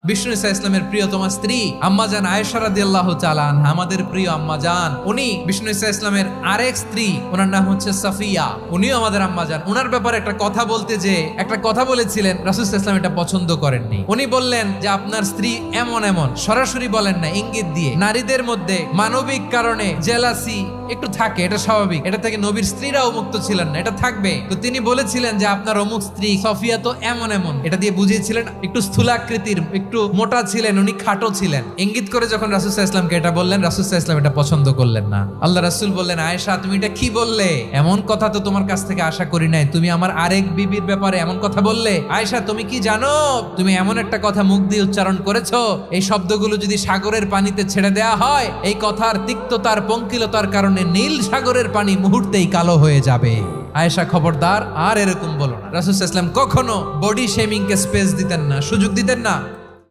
বিষ্ণু ইসা ইসলামের প্রিয়তমা স্ত্রী আম্মাজান আয়েশা রাদিয়াল্লাহু তাআলা আনহা, আমাদের প্রিয় আম্মাজান, উনি বিষ্ণু ইসা ইসলামের আরেক স্ত্রী, ওনার নাম হচ্ছে সাফিয়া, উনিও আমাদের আম্মাজান। ওনার ব্যাপারে একটা কথা বলতে যে একটা কথা বলেছিলেন, রাসূল সাল্লাল্লাহু আলাইহি ওয়াসাল্লাম এটা পছন্দ করেননি। উনি বললেন যে আপনার স্ত্রী এমন এমন, সরাসরি বলেন না, ইঙ্গিত দিয়ে। নারীদের মধ্যে মানবিক কারণে জেলাসি একটু থাকে, এটা স্বাভাবিক, এটা থেকে নবীর স্ত্রীরাও মুক্ত ছিলেন না, এটা থাকবে। তো তিনি বলেছিলেন যে আপনার অমুক স্ত্রী সফিয়া তো এমন এমন, এটা দিয়ে বুঝিয়েছিলেন একটু স্থূলাকৃতির, একটু মোটা ছিলেন, উনি খাটো ছিলেন। ইঙ্গিত করে যখন রাসূল সাল্লাল্লাহু আলাইহি ওয়াসাল্লামকে এটা বললেন, রাসূল সাল্লাল্লাহু আলাইহি ওয়াসাল্লাম এটা পছন্দ করলেন না। আল্লাহ রাসূল বললেন, আয়েশা তুমি এটা কি বললে? এমন কথা তো তোমার কাছ থেকে আশা করি নাই, তুমি আমার আরেক বিবির ব্যাপারে এমন কথা বললে। আয়েশা তুমি কি জানো, তুমি এমন একটা কথা মুখ দিয়ে উচ্চারণ করেছো, এই শব্দগুলো যদি সাগরের পানিতে ছেড়ে দেওয়া হয়, এই কথার তিক্ততার পঙ্কিলতার কারণে নীল সাগরের পানি মুহূর্তেই কালো হয়ে যাবে। আয়েশা খবরদার, আর এরকম বলো না। রাসূল সাল্লাল্লাহু আলাইহি ওয়াসাল্লাম কখনো বডি শেমিং কে স্পেস দিতেন না, সুযোগ দিতেন না।